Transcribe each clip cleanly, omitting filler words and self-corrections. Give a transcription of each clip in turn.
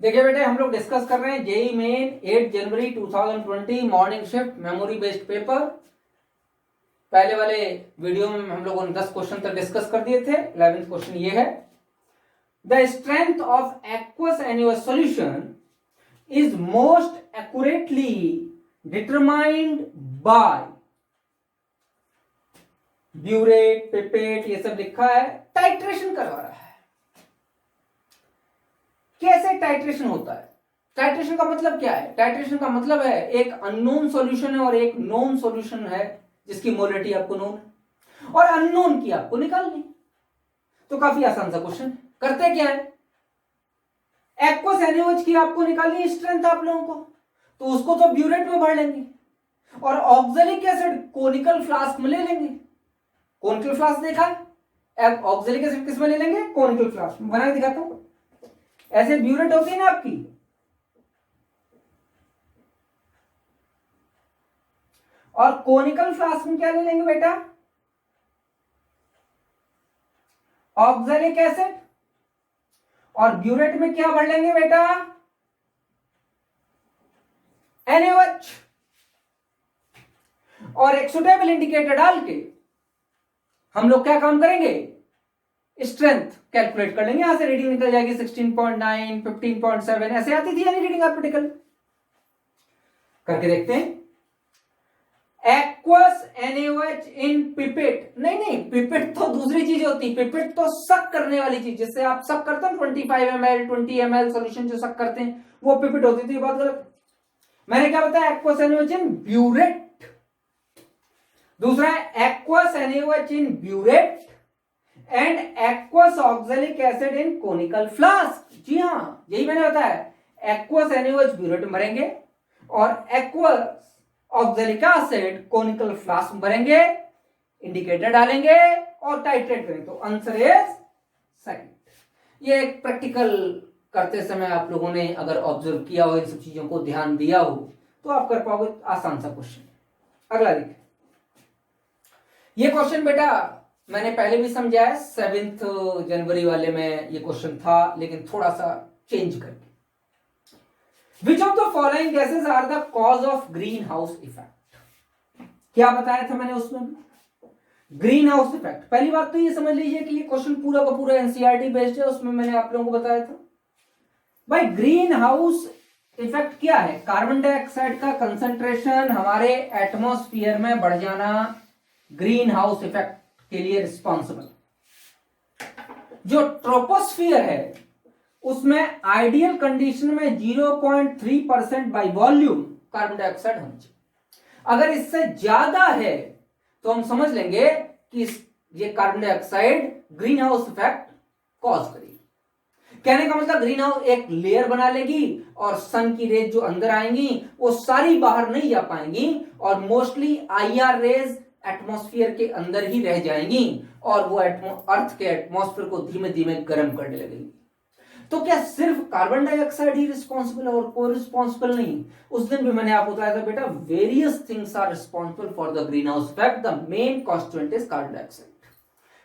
देखिए बेटे, हम लोग डिस्कस कर रहे हैं जेई मेन 8 जनवरी 2020 morning shift memory based paper. पहले वाले वीडियो में हम लोगों ने 10 क्वेश्चन तक डिस्कस कर दिए थे। 11th क्वेश्चन ये है, द स्ट्रेंथ ऑफ एक्वस एनुअस solution is most accurately determined by burette, pipette, ये सब लिखा है। टाइट्रेशन करवा रहा है। कैसे टाइट्रेशन होता है? टाइट्रेशन का मतलब क्या है? टाइट्रेशन का मतलब है एक अननोन सॉल्यूशन है और एक नोन सॉल्यूशन है जिसकी मोलिटी आपको नोन है और अननोन की आपको निकालनी। तो काफी आसान सा क्वेश्चन। करते क्या है, एक्वस एनुअस की आपको निकालनी स्ट्रेंथ आप लोगों को, तो उसको तो ब्यूरेट में भर लेंगे और ऑक्जेलिक एसिड कोनिकल फ्लास्क में ले लेंगे। कोनिकल फ्लास्क देखा है? ऑक्जेलिक एसिड किस में ले लेंगे? कोनिकल फ्लास्क में। बना के दिखाता हूं। ऐसे ब्यूरेट होती है ना आपकी, और कोनिकल फ्लास्क में क्या ले लेंगे बेटा? Oxalic acid. और ब्यूरेट में क्या भर लेंगे बेटा? NaOH। और एक सुटेबल इंडिकेटर डाल के हम लोग क्या काम करेंगे? स्ट्रेंथ कैलकुलेट कर लेंगे। यहां से रीडिंग निकल जाएगी 16.9, 15.7, ऐसे आती थी यानी रीडिंग आर्टिकल। करके देखते हैं। एक्वस NaOH इन पिपेट। नहीं, पिपेट तो दूसरी चीज होती है। पिपेट तो सक करने वाली चीज, जिससे आप सक करते हैं 25 ml 20 ml सॉल्यूशन जो सक करते हैं, वो पिपेट होती थी। बात गलत। मैंने क्या बताया? Aqueous NaOH in burette. दूसरा है aqueous NaOH in burette and aqueous oxalic acid in conical flask. जी हां, यही मैंने बताया। एक्वस NaOH ब्यूरेट में भरेंगे और aqueous oxalic acid conical flask में भरेंगे, इंडिकेटर डालेंगे और टाइट्रेट करेंगे। तो आंसर इज सेकंड। ये एक प्रैक्टिकल करते समय आप लोगों ने अगर ऑब्जर्व किया हो, इन सब चीजों को ध्यान दिया हो, तो आप कर पाओगे। आसान सा क्वेश्चन। अगला देखिए। ये क्वेश्चन बेटा मैंने पहले भी समझाया, 7th जनवरी वाले में ये क्वेश्चन था, लेकिन थोड़ा सा चेंज करके। Which of the following gases are the cause of greenhouse effect? क्या बताया था मैंने उसमें? Greenhouse effect. पहली बात तो ये समझ लीजिए कि ये क्वेश्चन पूरा का पूरा एनसीईआरटी बेस्ड है। उसमें मैंने आप लोगों को बताया था भाई, ग्रीन हाउस इफेक्ट क्या है? कार्बन डाइऑक्साइड का कंसंट्रेशन हमारे एटमॉस्फेयर में बढ़ जाना ग्रीन हाउस इफेक्ट के लिए रिस्पॉन्सिबल। जो ट्रोपोस्फियर है उसमें आइडियल कंडीशन में 0.3% बाई वॉल्यूम कार्बन डाइऑक्साइड होना चाहिए। अगर इससे ज्यादा है तो हम समझ लेंगे कि ये carbon dioxide green house effect cause करेगी। कहने का मतलब ग्रीन हाउस एक लेयर बना लेगी और सन की रेज जो अंदर आएंगी वो सारी बाहर नहीं जा पाएंगी और मोस्टली IR रेज एटमॉस्फेयर के अंदर ही रह जाएंगी और वो अर्थ के एटमॉस्फेयर को धीमे धीमे गर्म करने लगेंगी। तो क्या सिर्फ कार्बन डाइऑक्साइड ही रिस्पॉन्सिबल है और कोई रिस्पॉन्सिबल नहीं? उस दिन भी मैंने आपको बताया था बेटा, various things are responsible for the greenhouse effect. The main constituent is carbon dioxide.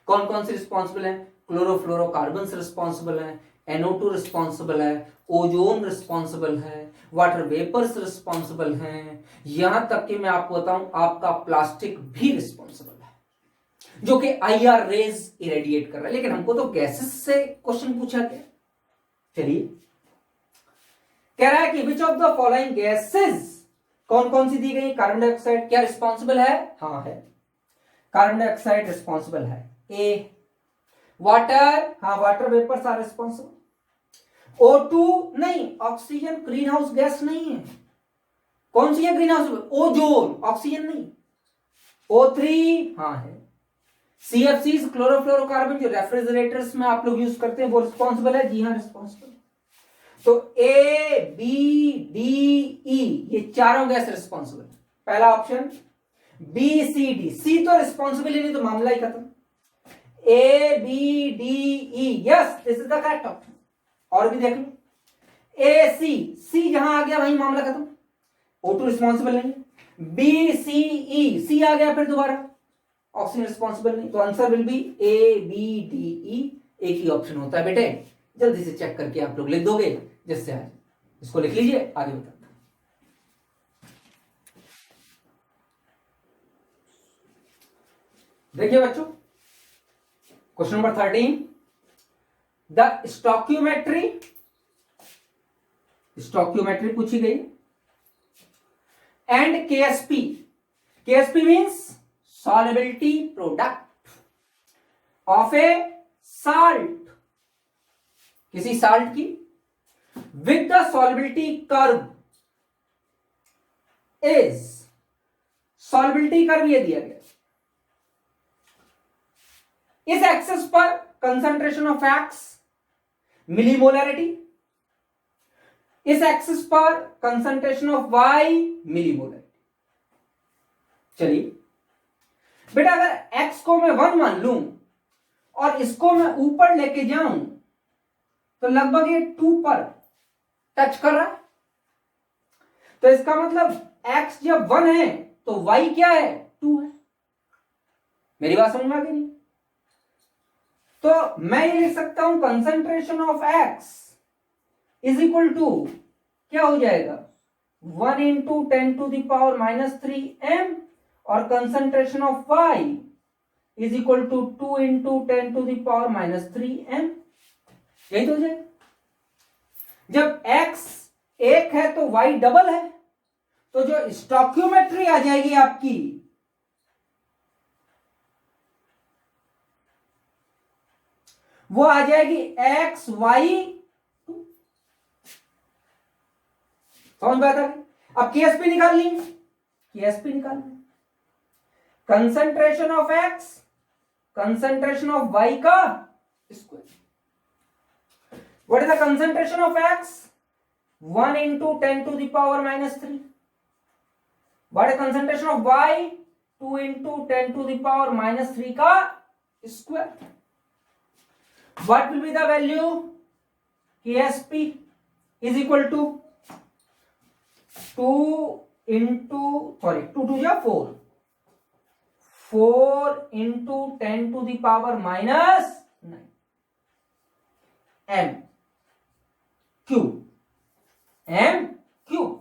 कौन कौन से रिस्पॉन्सिबल है? क्लोरोफ्लोरोकार्बन रिस्पॉन्सिबल है, NO2 रिस्पॉन्सिबल है, ओजोन रिस्पॉन्सिबल है, वाटर वेपर्स रिस्पॉन्सिबल हैं, यहां तक कि मैं आपको बताऊं आपका प्लास्टिक भी रिस्पॉन्सिबल है, जो कि IR रेज इरेडिएट कर रहा है। लेकिन हमको तो गैसेस से क्वेश्चन पूछा गया। चलिए, कह रहा है कि विच ऑफ द फॉलोइंग गैसेस, कौन कौन सी दी गई? कार्बन डाइऑक्साइड क्या रिस्पॉन्सिबल है? हाँ है, कार्बन डाइऑक्साइड रिस्पॉन्सिबल है। ए वाटर, हाँ water vapours are responsible. O2 नहीं, ऑक्सीजन ग्रीन हाउस गैस नहीं है। कौन सी है ग्रीन हाउस? ओजोन, ऑक्सीजन नहीं। O3 हाँ है। CFCs क्लोरोफ्लोरोकार्बन जो रेफ्रिजरेटर्स में आप लोग यूज करते हैं वो रिस्पॉन्सिबल है। जी हाँ रिस्पॉन्सिबल। तो A, B, D, E ये चारों गैस रिस्पॉन्सिबल है। पहला option B, C, D। C तो रिस्पॉन्सिबल ही नहीं, तो मामला ही खत्म। A, B, D, E yes, this is the correct option. और भी देख लो। A, C जहां आ गया वहीं मामला खत्म। O2 रिस्पॉन्सिबल नहीं। B, C, E, C आ गया फिर दोबारा, ऑक्सीजन रिस्पॉन्सिबल नहीं। तो answer will be A, B, D, E। एक ही ऑप्शन होता है बेटे, जल्दी से चेक करके आप लोग लिख दोगे। जिससे आ जाए। इसको लिख लीजिए, आगे बताते हैं। देखिए बच्चों, क्वेश्चन नंबर 13, द स्टोक्यूमेट्री पूछी गई and Ksp means solubility product of A salt, किसी साल्ट की, with the solubility curve is, solubility curve ये दिया गया, इस एक्सिस पर कंसंट्रेशन ऑफ एक्स मिलीमोलरिटी, इस एक्सिस पर कंसंट्रेशन ऑफ वाई मिलीमोलरिटी। चलिए बेटा, अगर एक्स को मैं 1 मान लूं और इसको मैं ऊपर लेके जाऊं तो लगभग ये 2 पर टच कर रहा है, तो इसका मतलब x जब 1 है तो y क्या है, 2 है। मेरी बात समझ में आ गई नहीं? तो मैं ये लिख सकता हूं concentration of x is equal to क्या हो जाएगा, 1 इंटू 10⁻³ m, और concentration of y is equal to 2 into 10⁻³ m। यही तो हो जाएगा। जब x 1 है तो y डबल है, तो जो स्टोक्यूमेट्री आ जाएगी आपकी, वो आ जाएगी x y 2। समझ में आता है? अब केएसपी निकाल ली, केएसपी निकाल ली, concentration of x concentration of y का square. What is the concentration of x, 1 into 10⁻³ what is concentration of y, 2 into 10⁻³ का square. What will be the value, KSP is equal to 2 into 2 या 4 into 10⁻⁹ m cube, m cube।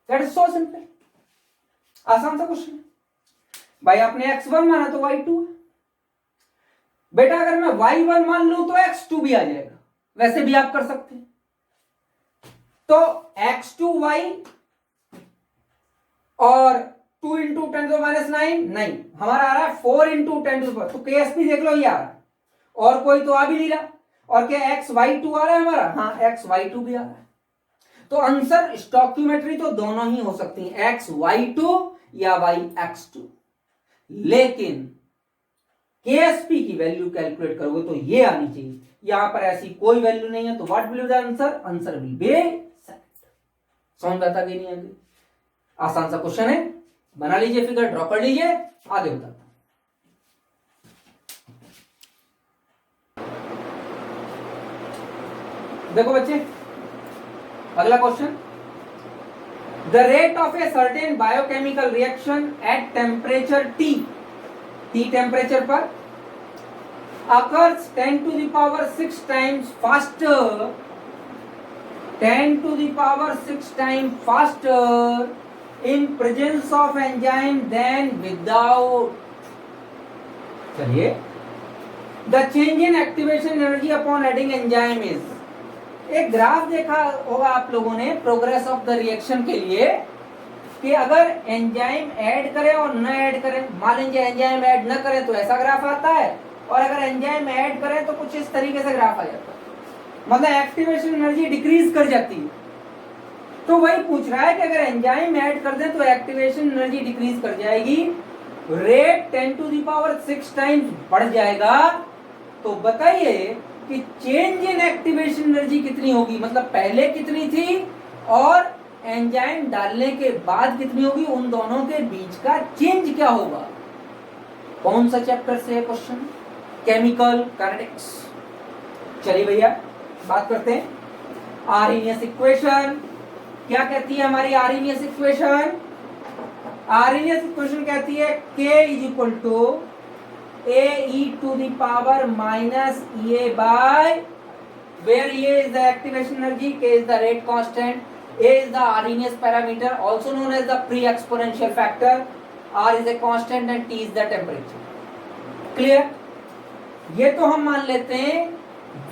That is so simple, आसान सा question. भाई आपने x1 माना तो y2 है। बेटा अगर मैं y1 मान लूं तो x2 भी आ जाएगा, वैसे भी आप कर सकते हैं। तो x2y और 2 इंटू 10⁻⁹ नहीं, हमारा आ रहा है 4 इंटू 10⁻, तो KSP देख लो ये आ रहा है, और कोई तो आ भी नहीं रहा। और क्या xy2 आ रहा है हमारा, हाँ xy2 भी आ रहा है। तो आंसर स्टोक्यूमेट्री तो दोनों ही हो सकती है, xy2 या yx2, लेकिन केएसपी की वैल्यू कैलकुलेट करोगे तो ये आनी चाहिए। यहां पर ऐसी कोई वैल्यू नहीं है, तो what will be the answer, answer will be second. समझ में आता कि नहीं आगे? आसान सा क्वेश्चन है, बना लीजिए, फिगर ड्रॉ कर लीजिए, आगे बताता हूं। देखो बच्चे, अगला question, the rate of a certain biochemical reaction at temperature T temperature पर occurs 10⁶ times faster, 10⁶ times faster in presence of enzyme than without। चलिए, the change in activation energy upon adding enzyme is, एक graph देखा होगा आप लोगों ने progress of the reaction के लिए, कि अगर एंजाइम ऐड करे और न ऐड करे, मान लीजिए एंजाइम ऐड न करे तो ऐसा ग्राफ आता है, और अगर एंजाइम ऐड करे तो कुछ इस तरीके से ग्राफ आ जाता है, मतलब एक्टिवेशन एनर्जी डिक्रीज कर जाती है। तो वही पूछ रहा है कि अगर एंजाइम ऐड कर दें तो एक्टिवेशन एनर्जी डिक्रीज कर जाएगी, रेट 10⁶ टाइम्स बढ़ जाएगा। तो बताइए कि चेंज इन एक्टिवेशन एनर्जी कितनी होगी, मतलब पहले कितनी थी और एंजाइम डालने के बाद कितनी होगी, उन दोनों के बीच का चेंज क्या होगा। कौन सा चैप्टर से है क्वेश्चन, केमिकल काइनेटिक्स। चलिए भैया बात करते हैं। आर्हेनियस इक्वेशन क्या कहती है हमारी, आर्हेनियस इक्वेशन कहती है K is equal to A to the power minus A by, where A is the activation energy, K is the rate constant, A is the Arrhenius parameter, also known as the pre-exponential factor, R is a constant and T is the temperature. Clear? ये तो हम मान लेते हैं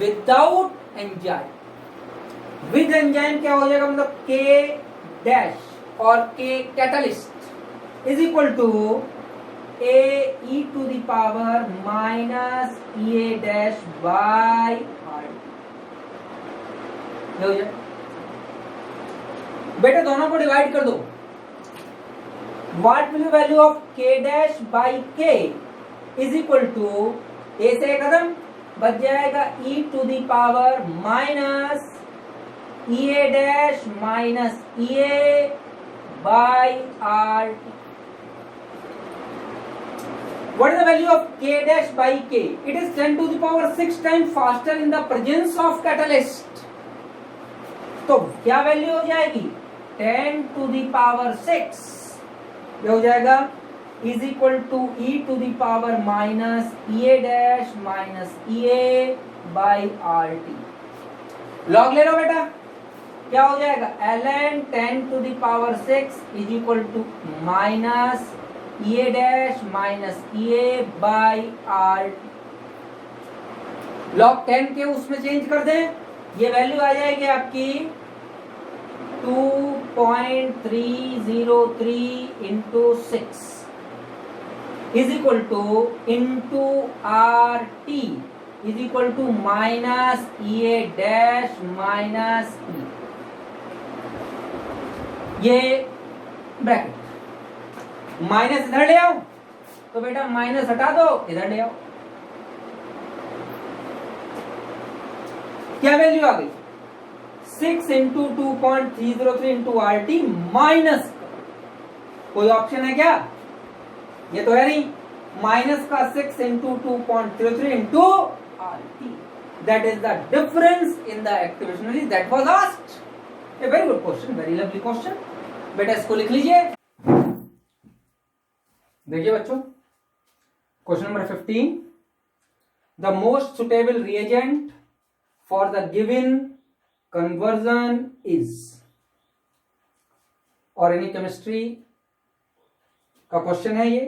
without enzyme. With enzyme क्या हो जाएगा, मतलब K डैश और K catalyst is equal to A to the power minus A dash by R. हो जाए बेटा, दोनों को डिवाइड कर दो. What will be value of K dash by K is equal to, A से एक कदम बच जाएगा e to the power minus A dash minus A by R. What is the value of K dash by K? It is 10 to the power 6 times faster in the presence of catalyst. तो क्या value हो जाएगी, 10 to the power 6 ये हो जाएगा is equal to e to the power minus e dash minus e by RT. Log ले लो बेटा, क्या हो जाएगा, ln 10 to the power 6 is equal to minus A dash minus A by R. Log 10 के उसमें चेंज कर दें, ये वैल्यू आ जाएगी आपकी 2.303 into 6 is equal to into R T is equal to minus A dash minus E. ये bracket minus इधर ले आओ, तो बेटा माइनस हटा दो, इधर ले आओ. क्या वैल्यू आ गई, 6 into 2.303 into R T minus, कोई ऑप्शन है क्या, ये तो है नहीं, माइनस का 6 into 2.33 into R T, that is the difference in the activation energy that was asked. A very good question, very lovely question. बेटा इसको लिख लीजिए. देखिए बच्चों, question number 15, the most suitable reagent for the given conversion is, organic chemistry का question है ये.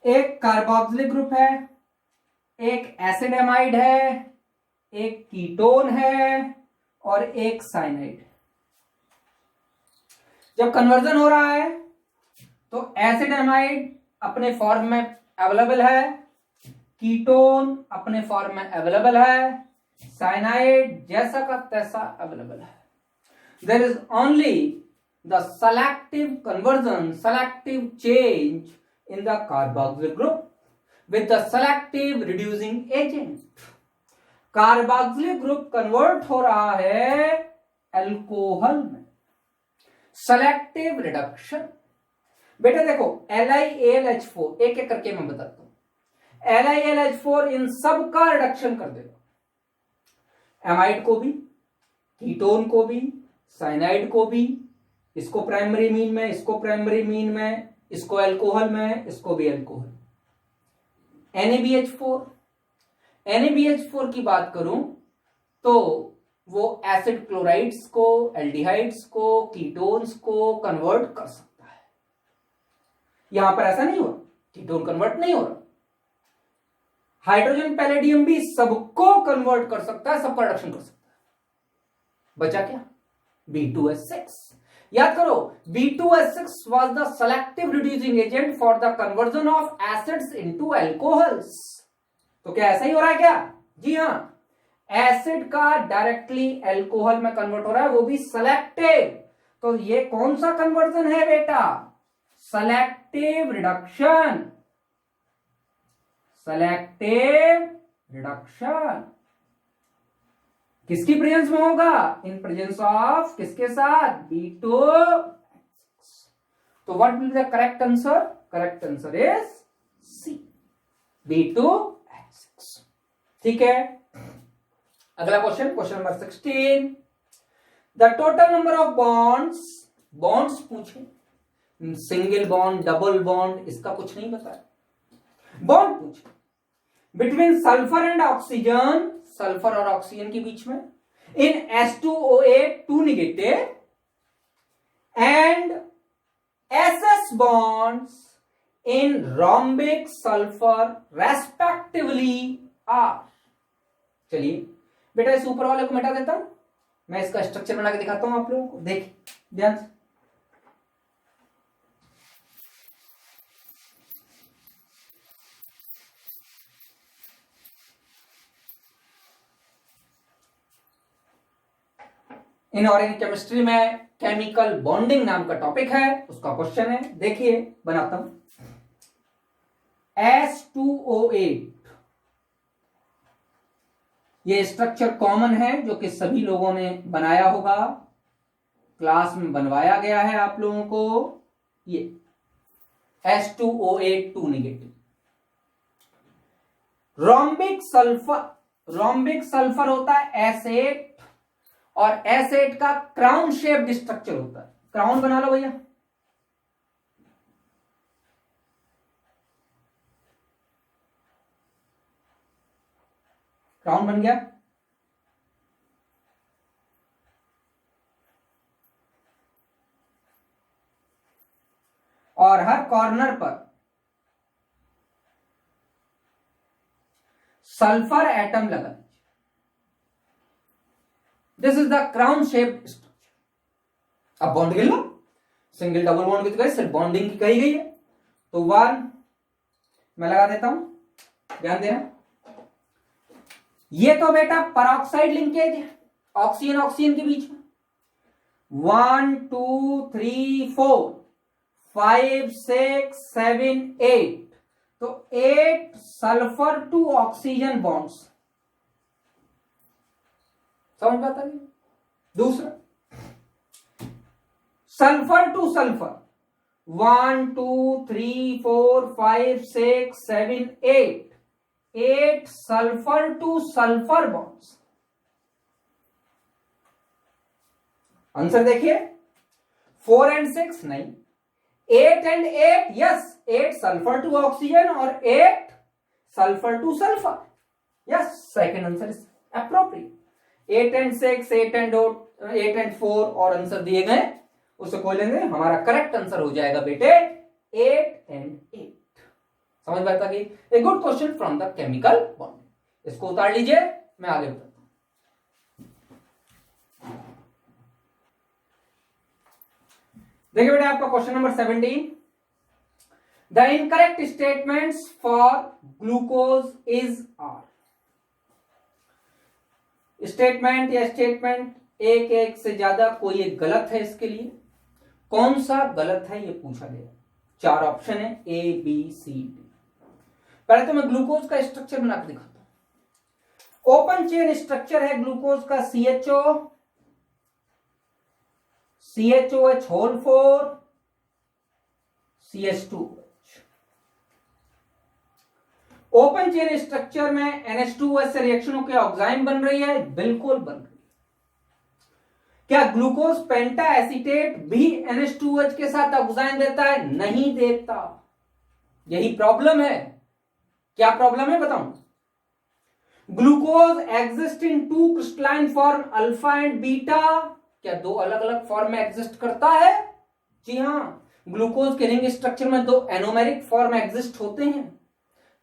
एक कार्बोक्सिलिक ग्रुप है, एक एसिड एमाइड है, एक कीटोन है और एक साइनाइड. जब कन्वर्जन हो रहा है तो एसिड एमाइड अपने फॉर्म में अवेलेबल है, कीटोन अपने फॉर्म में अवेलेबल है, साइनाइड जैसा का तैसा अवेलेबल है. There is only the selective conversion, selective change in the carboxylic group with the selective reducing agent. Carboxylic group convert हो रहा है अल्कोहल में, सेलेक्टिव रिडक्शन. बेटा देखो LiAlH4 एक एक करके मैं बताता हूं. LiAlH4 इन सब का रिडक्शन कर देगा, एमाइड को भी, कीटोन को भी, साइनाइड को भी, इसको प्राइमरी मीन में, इसको प्राइमरी मीन में, इसको अल्कोहल में, इसको भी अल्कोहल. NaBH4 की बात करूं तो वो एसिड क्लोराइड्स को, एल्डिहाइड्स को, कीटोन्स को कन्वर्ट कर सकता है. यहां पर ऐसा नहीं हुआ, कीटोन कन्वर्ट नहीं हो रहा. हाइड्रोजन पैलेडियम भी सबको कन्वर्ट कर सकता है, सबका रिडक्शन कर सकता है. बचा क्या, B2S6. याद करो, B2S6 was the selective reducing agent for the conversion of acids into alcohols. तो क्या ऐसा ही हो रहा है क्या, जी हां, एसिड का डायरेक्टली अल्कोहल में कन्वर्ट हो रहा है, वो भी सेलेक्टिव. तो ये कौन सा कन्वर्जन है बेटा, सेलेक्टिव रिडक्शन. सेलेक्टिव रिडक्शन किसकी प्रेजेंस में होगा, इन प्रेजेंस ऑफ किसके साथ, B2S6. तो what will be the correct answer, correct answer is C, B2S6. ठीक है. अगला question, question number 16, the total number of bonds पूछे सिंगल बॉन्ड, डबल बॉन्ड, इसका कुछ नहीं पता है। बॉन्ड पूछ between sulphur and oxygen, sulphur और ऑक्सीजन के बीच में, in H2O8 2 negative and SS bonds in rhombic sulfur respectively are। चलिए बेटा इस ऊपर वाले को मिटा देता हूं, मैं इसका स्ट्रक्चर बना के दिखाता हूं आप लोगों को, देखिए ध्यान से। इनऑर्गेनिक केमिस्ट्री में केमिकल बॉन्डिंग नाम का टॉपिक है, उसका क्वेश्चन है, देखिए बनाता हूं। H2O8 ये स्ट्रक्चर कॉमन है जो कि सभी लोगों ने बनाया होगा, क्लास में बनवाया गया है आप लोगों को। ये H2O8 2 नेगेटिव, रोम्बिक सल्फर होता है S8 और S8 का क्राउन शेप्ड स्ट्रक्चर होता है। क्राउन बना लो भैया, क्राउन बन गया। और हर कॉर्नर पर सल्फर एटम लगा दीजिए। This is the crown shaped structure. अब बॉन्ड गिन लो, सिंगल डबल बॉन्ड की तो सिर्फ बॉन्डिंग की कही गई है, तो 1 मैं लगा देता हूं, ध्यान देना। ये तो बेटा परऑक्साइड लिंकेज है ऑक्सीजन ऑक्सीजन के बीच में, 1 2 3 4 5 6 7 8, तो 8 सल्फर टू ऑक्सीजन बॉन्ड्स, समझ में आता है। दूसरा sulphur to sulphur, 1 2 3 4 5 6 7 8 sulphur to sulphur bonds. Answer देखिए, 4 and 6 नहीं, 8 and 8 yes, 8 sulphur to oxygen और 8 sulphur to sulphur, yes second answer is appropriate. 8 and 6, 8 and 4 और आंसर दिए गए, उसे खोल लेंगे, हमारा करेक्ट आंसर हो जाएगा बेटे 8 and 8। समझ में आता कि a good question from the chemical bond. इसको उतार लीजिए, मैं आगे बताता हूं। देखिए बेटा आपका question number 17, the incorrect statements for glucose is are. Statement या स्टेटमेंट एक से ज्यादा, कोई एक गलत है, इसके लिए कौन सा गलत है ये पूछा गया। 4 ऑप्शन है A B C D। पहले तो मैं ग्लूकोज का स्ट्रक्चर बना के दिखाता हूं। ओपन चेन स्ट्रक्चर है ग्लूकोज का, CHOH whole 4 CH2H। Open chain structure में NH2OH से रिएक्शन होकर ऑक्साइन बन रही है, बिल्कुल बन रही है। क्या ग्लूकोज पेंटा एसीटेट भी NH2OH के साथ ऑक्साइन देता है? नहीं देता। यही प्रॉब्लम है। क्या प्रॉब्लम है बताऊं? Glucose exist in 2 crystalline form alpha and beta. क्या 2 अलग अलग फॉर्म में एग्जिस्ट करता है? जी हां, ग्लूकोज के रिंग स्ट्रक्चर में 2 एनोमेरिक फॉर्म एग्जिस्ट होते हैं,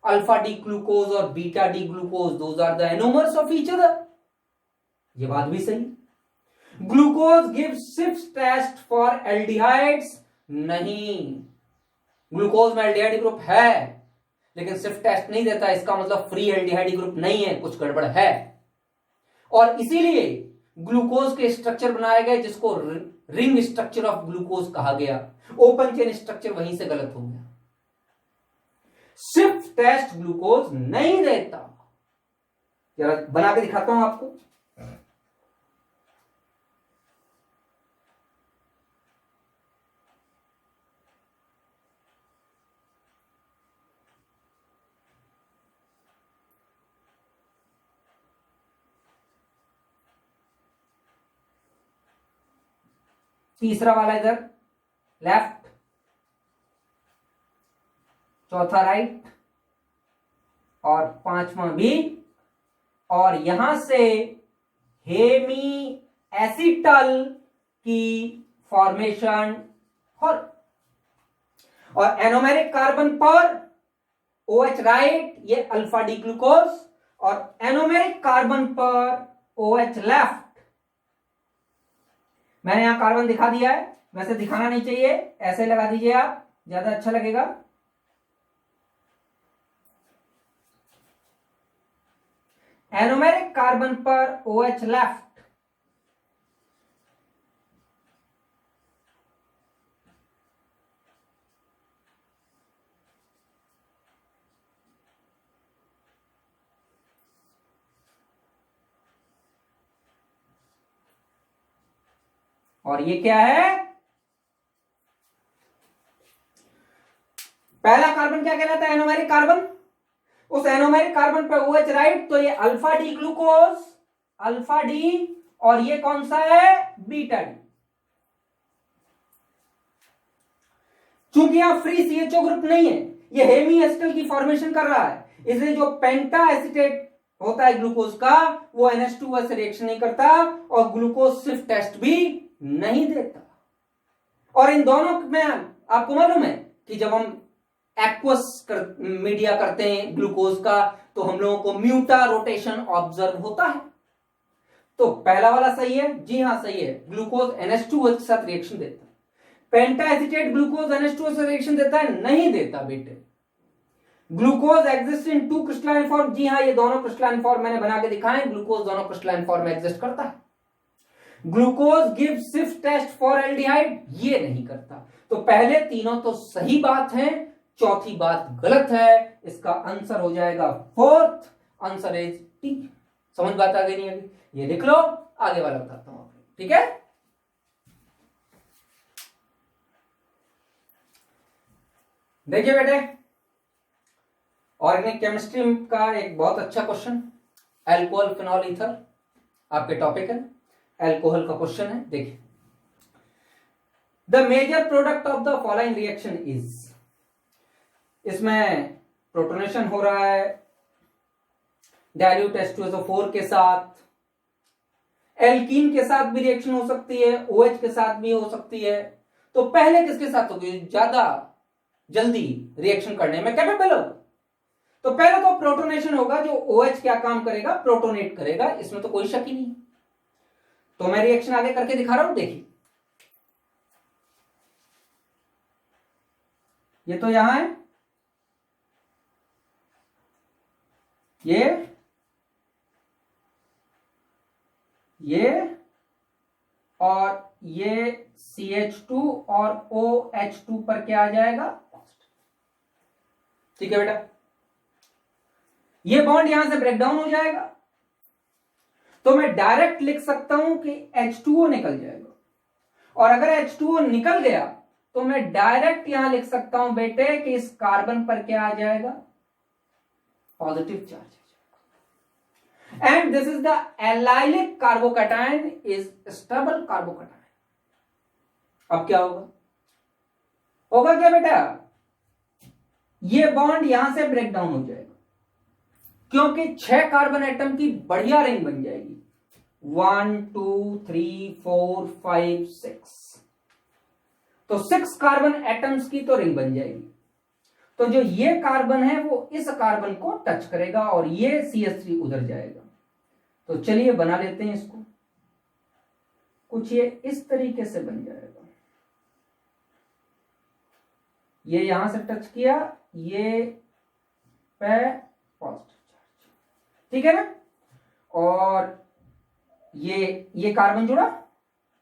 अल्फा डी ग्लूकोज और beta D glucose, those are the anomers of each other. ये बात भी सही। ग्लूकोज गिव्स शिफ्ट टेस्ट फॉर एल्डिहाइड्स। नहीं, ग्लूकोज में एल्डिहाइड ग्रुप है लेकिन शिफ्ट टेस्ट नहीं देता, इसका मतलब फ्री एल्डिहाइड ग्रुप नहीं है, कुछ गड़बड़ है। और इसीलिए ग्लूकोज के स्ट्रक्चर बनाए गए जिसको रिंग स्ट्रक्चर ऑफ ग्लूकोज कहा गया। ओपन चेन स्ट्रक्चर वहीं से गलत हो गया। शिफ्ट टेस्ट ग्लूकोज नहीं देता। जरा बना के दिखाता हूं आपको। तीसरा वाला इधर लेफ्ट, चौथा राइट और पांचवा भी, और यहां से हेमी एसिटल की फॉर्मेशन और एनोमेरिक कार्बन पर OH राइट, ये अल्फा डी ग्लूकोज, और एनोमेरिक कार्बन पर OH लेफ्ट। मैंने यहां कार्बन दिखा दिया है, वैसे दिखाना नहीं चाहिए, ऐसे लगा दीजिए आप, ज्यादा अच्छा लगेगा। एनोमेरिक कार्बन पर OH लेफ्ट, और ये क्या है, पहला कार्बन क्या कहलाता है, एनोमेरिक कार्बन। उस एनोमेरिक कार्बन पे OH राइट, तो ये alpha D glucose, alpha D, और ये कौन सा है, बीटा डी। चूंकि यहां फ्री CHO ग्रुप नहीं है, ये हेमी एसिटल की फॉर्मेशन कर रहा है, इसलिए जो पेंटा एसिटेट होता है ग्लूकोज का, वो NH2 से रिएक्शन नहीं करता और ग्लूकोज सिर्फ टेस्ट भी नहीं देता। और इन दोनों में आपको मालूम है कि जब हम एक्वस मीडिया करते हैं ग्लूकोज का, तो हम लोगों को म्यूटा रोटेशन ऑब्जर्व होता है। तो पहला वाला सही है, जी हाँ सही है, ग्लूकोज NH2 के साथ रिएक्शन देता है। पेंटा एसिटेट ग्लूकोज NH2 से रिएक्शन देता है, नहीं देता बेटे। Glucose exist in 2 crystalline form, जी हाँ ये दोनों क्रिस्टलाइन फॉर्म मैंने बना के दिखाए, ग्लूकोज दोनों क्रिस्टलाइन फॉर्म में एग्जिस्ट करता है। ग्लूकोज गिव सिर्फ टेस्ट फॉर एल्डिहाइड, ये नहीं करता। तो पहले तीनों तो सही बात है, चौथी बात गलत है, इसका आंसर हो जाएगा फोर्थ, आंसर इज टी। समझ बात आ गई नहीं अभी, ये लिख लो, आगे वाला बताता हूं आपको, ठीक है। देखिए बेटे, ऑर्गेनिक केमिस्ट्री का एक बहुत अच्छा क्वेश्चन, एल्कोहल फिनॉल ईथर आपके टॉपिक है, एल्कोहल का क्वेश्चन है। देखिए, the major product of the following reaction is, इसमें प्रोटोनेशन हो रहा है डाइल्यूट H2SO4 के साथ, एल्कीन के साथ भी रिएक्शन हो सकती है, OH के साथ भी हो सकती है। तो पहले किसके साथ होगी, ज्यादा जल्दी रिएक्शन करने में कैपेबल हो, तो पहले तो प्रोटोनेशन होगा, जो OH क्या काम करेगा, प्रोटोनेट करेगा, इसमें तो कोई शक ही नहीं। तो मैं रिएक्शन आगे करके दिखा रहा हूं, देखिए ये तो यहां है, ये और ये CH2 और OH2 पर क्या आ जाएगा, ठीक है बेटा। ये बॉन्ड यहां से ब्रेक डाउन हो जाएगा, तो मैं डायरेक्ट लिख सकता हूं कि H2O निकल जाएगा, और अगर H2O निकल गया तो मैं डायरेक्ट यहां लिख सकता हूं बेटे कि इस कार्बन पर क्या आ जाएगा, positive charge. And this is the allylic carbocation is stable carbocation. अब क्या होगा, होगा क्या बेटा, ये बॉन्ड यहां से ब्रेक डाउन हो जाएगा, क्योंकि 6 कार्बन एटम की बढ़िया रिंग बन जाएगी, 1 2 3 4 5 6, तो 6 कार्बन एटम्स की तो रिंग बन जाएगी। तो जो ये कार्बन है वो इस कार्बन को टच करेगा और ये CH3 उधर जाएगा। तो चलिए बना लेते हैं इसको, कुछ ये इस तरीके से बन जाएगा, ये यहां से टच किया, ये पे पॉजिटिव चार्ज, ठीक है ना, और ये कार्बन जुड़ा,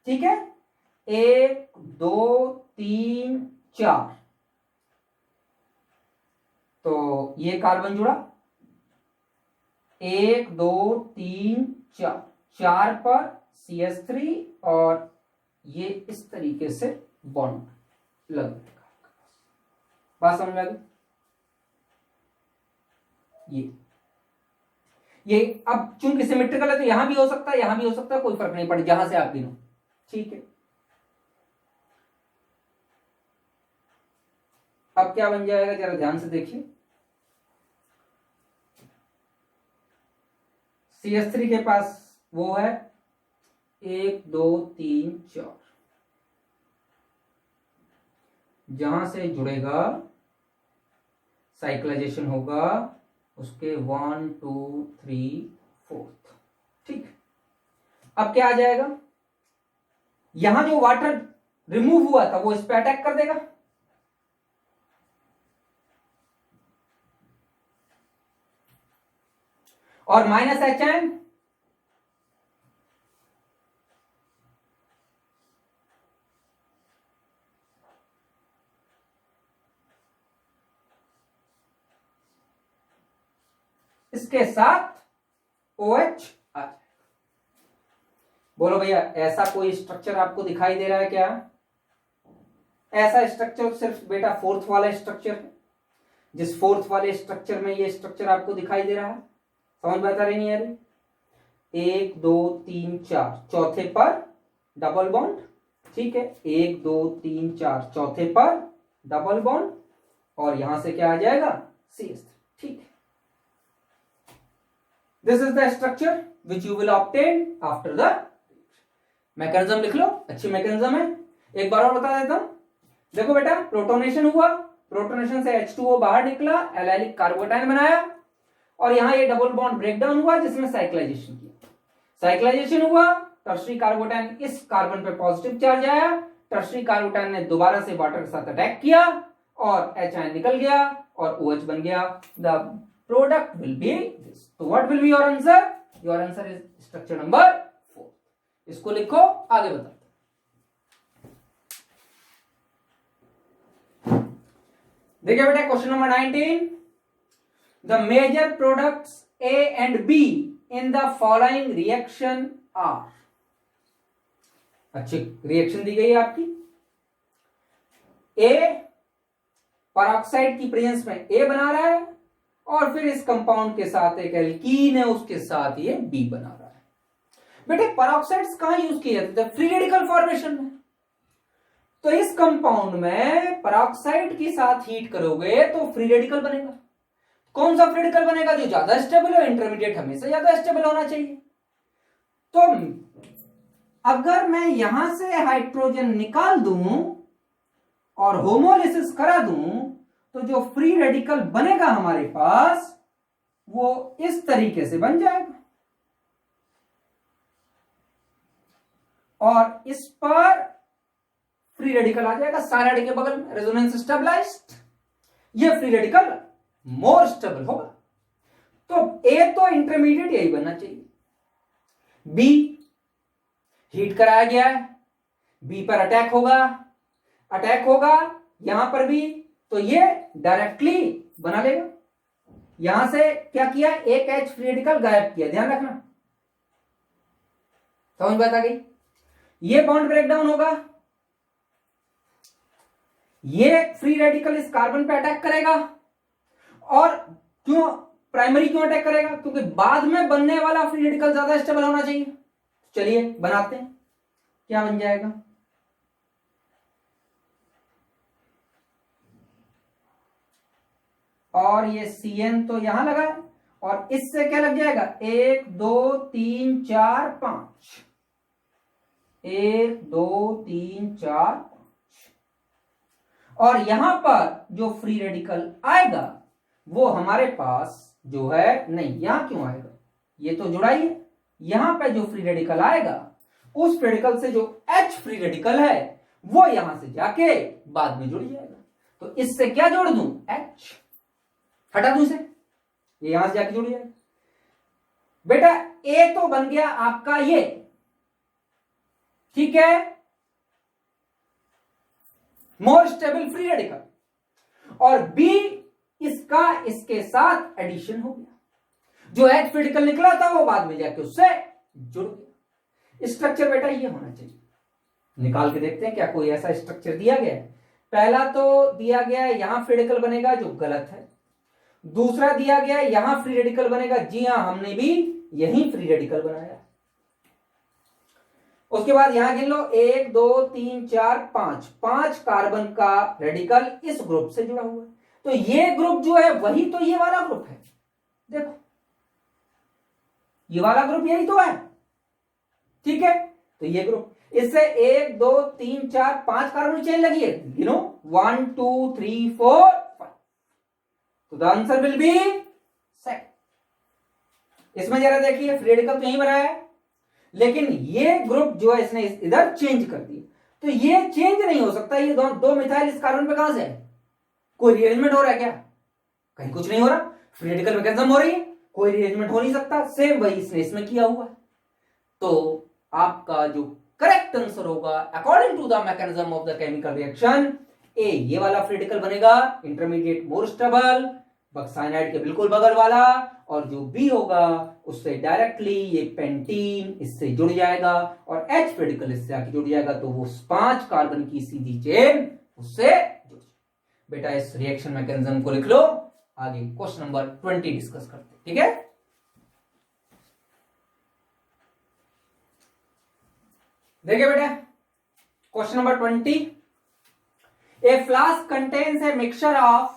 ठीक है, 1 2 3 4, तो ये कार्बन जुड़ा, 1 2 3 4, 4 पर CH3 और ये इस तरीके से बॉन्ड लग जाएगा। बात समझ में आ गई, ये अब चूंकि सिमेट्रिकल है तो यहां भी हो सकता है, यहां भी हो सकता है, कोई फर्क नहीं पड़ता, जहां से आप गिनो, ठीक है। अब क्या बन जाएगा जरा ध्यान से देखिए, CH3 के पास वो है 1 2 3 4, जहां से जुड़ेगा साइक्लाइजेशन होगा उसके 1 2 3 4। ठीक, अब क्या आ जाएगा, यहां जो वाटर रिमूव हुआ था वो इस पे अटैक कर देगा, और -HN इसके साथ OH आ जाएगा। बोलो भैया, ऐसा कोई स्ट्रक्चर आपको दिखाई दे रहा है क्या? ऐसा स्ट्रक्चर सिर्फ बेटा फोर्थ वाला स्ट्रक्चर है, जिस फोर्थ वाले स्ट्रक्चर में ये स्ट्रक्चर आपको दिखाई दे रहा है। समझ बता रही नहीं यार? 1 2 3 4 चौथे पर डबल बॉन्ड, ठीक है, 1 2 3 4 चौथे पर डबल बॉन्ड, और यहां से क्या आ जाएगा CH3। ठीक है, this is the structure which you will obtain after the mechanism. लिख लो, अच्छी मैकेनिज्म है। एक बार और बता देता हूं, देखो बेटा, प्रोटोनेशन हुआ, प्रोटोनेशन से H2O बाहर निकला, एलाइलिक कार्बोटाइन बनाया, और यहां ये डबल बॉन्ड ब्रेकडाउन हुआ जिसमें साइक्लाइजेशन किया। साइक्लाइजेशन हुआ, टर्शरी कार्बोटाइन इस कार्बन पे पॉजिटिव चार्ज आया, टर्शरी कार्बोटाइन ने दोबारा से वाटर के साथ अटैक किया और H आयन निकल गया और OH बन गया। The product will be this. तो what will be your answer? Your answer is structure number 4। इसको लिखो, आगे बताते। देखिए बेटा, question number 19, the major products A and B in the following reaction are। अच्छी रिएक्शन दी गई है आपकी। A पेरोक्साइड की प्रेजेंस में A बना रहा है, और फिर इस कंपाउंड के साथ एक एल्कीन है, उसके साथ ये B बना रहा है। बेटे, पेरोक्साइड्स कहां यूज किए जाते थे? फ्री रेडिकल फॉर्मेशन में। तो इस कंपाउंड में पेरोक्साइड के साथ हीट करोगे तो फ्री रेडिकल बनेगा। कौन सा फ्री रेडिकल बनेगा? जो ज्यादा स्टेबल हो। इंटरमीडिएट हमेशा ज्यादा स्टेबल होना चाहिए। तो अगर मैं यहां से हाइड्रोजन निकाल दूं और होमोलिसिस करा दूं, तो जो फ्री रेडिकल बनेगा हमारे पास वो इस तरीके से बन जाएगा, और इस पर फ्री रेडिकल आ जाएगा साइनाइड के बगल में, रेजोनेंस स्टेबलाइज्ड। ये फ्री रेडिकल मोर स्टेबल होगा। तो ए तो इंटरमीडिएट यही बनना चाहिए। बी हीट कराया गया है, बी पर अटैक होगा, अटैक होगा यहां पर भी, तो ये डायरेक्टली बना लेगा। यहां से क्या किया? एक H फ्री रेडिकल गायब किया, ध्यान रखना। समझ बात आ गई? ये बॉन्ड ब्रेकडाउन होगा, ये फ्री रेडिकल इस कार्बन पे अटैक करेगा, और क्यों प्राइमरी क्यों अटैक करेगा? क्योंकि बाद में बनने वाला फ्री रेडिकल ज्यादा स्टेबल होना चाहिए। चलिए बनाते हैं, क्या बन जाएगा? और ये CN तो यहां लगा है, और इससे क्या लग जाएगा? 1 2 3 4 5, 1 2 3 4 5, और यहां पर जो फ्री रेडिकल आएगा वो हमारे पास जो है, नहीं यहां क्यों आएगा? ये तो जुड़ा ही है। यहां पे जो फ्री रेडिकल आएगा, उस फ्री रेडिकल से जो H फ्री रेडिकल है वो यहां से जाके बाद में जुड़ जाएगा। तो इससे क्या जोड़ दूं? H हटा दूं इसे, ये यहां से जाके जुड़ जाएगा। बेटा, A तो बन गया आपका ये, ठीक है, मोर स्टेबल फ्री रेडिकल, और B इसका इसके साथ एडिशन हो गया। जो H फ्री रेडिकल निकला था वो बाद में जाके उससे जुड़ गया। स्ट्रक्चर बेटा ये होना चाहिए। निकाल के देखते हैं क्या कोई ऐसा स्ट्रक्चर दिया गया है। पहला तो दिया गया है यहां फ्री रेडिकल बनेगा, जो गलत है। दूसरा दिया गया है यहां फ्री रेडिकल बनेगा, जी हां, हमने भी यही फ्री रेडिकल बनाया। उसके बाद यहां गिन लो 1 2 3 4 5 कार्बन का रेडिकल इस ग्रुप से जुड़ा हुआ है। तो ये ग्रुप जो है वही तो ये वाला ग्रुप है, देखो ये वाला ग्रुप यही तो है, ठीक है। तो ये ग्रुप इससे 1 2 3 4 5 कार्बन चेन लगी है, गिनो 1 2 3 4 5। तो the answer will be second. इसमें जरा देखिए फ्री रेडिकल तो यही बना है, लेकिन ये ग्रुप जो है इसने इधर चेंज कर दिया। तो ये चेंज नहीं हो सकता, ये दो मिथाइल इस कार्बन पे कहां से है? कोई रीअरेंजमेंट हो रहा है क्या? कहीं कुछ नहीं हो रहा, फ्री रेडिकल मैकेनिज्म हो रही है, कोई रीअरेंजमेंट हो नहीं सकता। सेम वही इसने इसमें किया हुआ है। तो आपका जो करेक्ट आंसर होगा according to the mechanism of the chemical reaction, ए ये वाला फ्री रेडिकल बनेगा इंटरमीडिएट मोर स्टेबल, बक्साइनाइड के बिल्कुल बगल वाला, और जो बी होगा उससे डायरेक्टली ये पेंटीन इससे जुड़ जाएगा और एच रेडिकल इससे आके जुड़ जाएगा। तो वो 5 कार्बन की सीधी चेन उससे जुड़ जाएगी। बेटा इस रिएक्शन मैकेनिज्म को लिख लो, आगे क्वेश्चन नंबर 20 डिस्कस करते हैं, ठीक है। देखिए बेटा question number 20, a flask contains a mixture of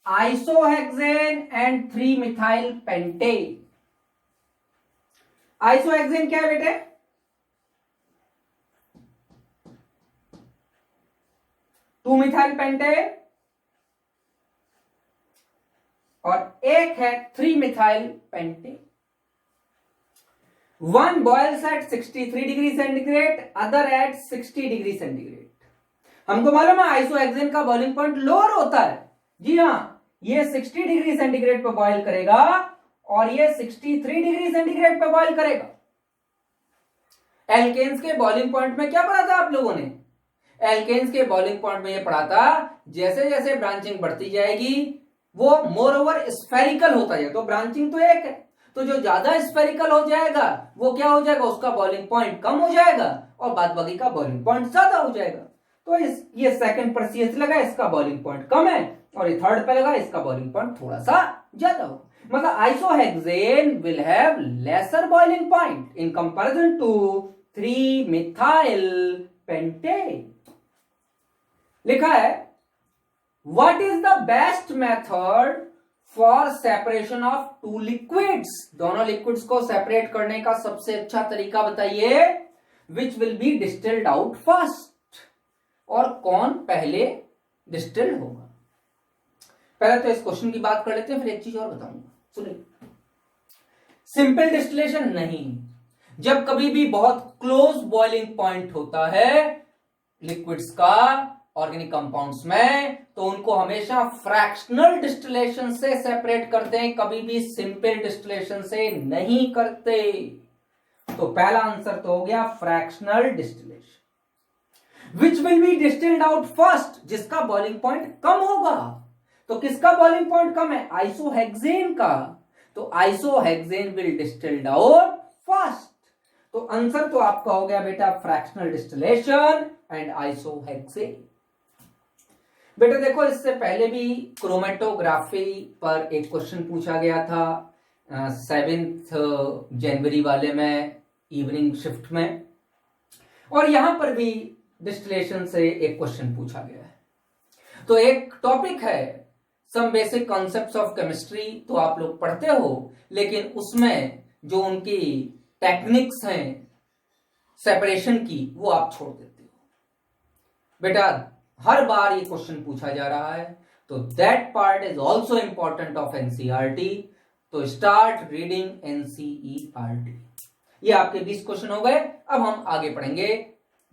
isohexane and 3-methyl pentane. Isohexane क्या है बेटे? 2-methyl पेंटेन और एक है 3-methyl pentane. One boils at 63 degree centigrade, other at 60 degree centigrade. हमको मालूम है आइसोहेक्सेन का बॉइलिंग पॉइंट लोअर होता है। जी हाँ, ये 60 डिग्री सेंटीग्रेड पे बॉयल करेगा और ये 63 डिग्री सेंटीग्रेड पे बॉयल करेगा। एल्केन्स के बॉइलिंग पॉइंट में क्या पढ़ा था आप लोगों ने? एल्केन्स के बॉइलिंग पॉइंट में ये पढ़ा था जैसे जैसे ब्रांचिंग बढ़ती जाएगी वो मोर ओवर स्फेरिकल होता है। तो ब्रांचिंग तो एक है, तो जो ज्यादा स्फेरिकल हो जाएगा वो क्या हो जाएगा, उसका बॉइलिंग पॉइंट कम हो जाएगा और बाद बाकी का बॉइलिंग पॉइंट ज्यादा हो जाएगा। तो ये सेकंड पर सीएच लगा, इसका बॉइलिंग पॉइंट कम है, और ये थर्ड पे लगा, इसका बॉइलिंग पॉइंट थोड़ा सा ज्यादा हो। मतलब isohexane will have lesser boiling point in comparison to 3-methyl pentane. लिखा है what is the best method for separation of 2 liquids. दोनों लिक्विड्स को सेपरेट करने का सबसे अच्छा तरीका बताइए। Which will be distilled out first, और कौन पहले डिस्टिल्ड होगा। पहले तो इस क्वेश्चन की बात कर लेते हैं, फिर एक चीज और बताऊंगा, सुनिए। सिंपल डिस्टिलेशन नहीं, जब कभी भी बहुत क्लोज बॉइलिंग पॉइंट होता है लिक्विड्स का ऑर्गेनिक कंपाउंड्स में, तो उनको हमेशा फ्रैक्शनल डिस्टिलेशन से सेपरेट करते हैं, कभी भी सिंपल डिस्टिलेशन से नहीं करते। तो पहला आंसर तो हो गया fractional distillation. Which will be distilled out first, जिसका बॉइलिंग पॉइंट कम होगा। तो किसका बॉइलिंग पॉइंट कम है? आइसोहेक्सेन का। तो आइसोहेक्सेन विल डिस्टिल्ड आउट फर्स्ट। तो आंसर तो आपका हो गया बेटा फ्रैक्शनल डिस्टिलेशन एंड आइसोहेक्सेन। बेटा देखो इससे पहले भी क्रोमेटोग्राफी पर एक क्वेश्चन पूछा गया था 7 जनवरी वाले में इवनिंग शिफ्ट में, और यहां पर भी डिस्टिलेशन से एक क्वेश्चन पूछा गया है। तो एक टॉपिक है some basic concepts of chemistry, तो आप लोग पढ़ते हो, लेकिन उसमें जो उनकी टेक्निक्स हैं सेपरेशन की वो आप छोड़ देते हो। बेटा हर बार ये क्वेश्चन पूछा जा रहा है, तो that part is also important of NCERT. तो स्टार्ट रीडिंग एनसीईआरटी। ये आपके 20 क्वेश्चन हो गए। अब हम आगे पढ़ेंगे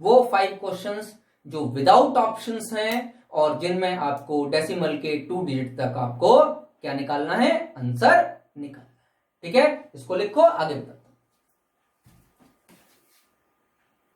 वो 5 क्वेश्चंस जो विदाउट ऑप्शंस हैं और जिनमें आपको डेसिमल के 2 डिजिट तक आपको क्या निकालना है, आंसर निकालना है। ठीक है, इसको लिखो, आगे बताते हैं।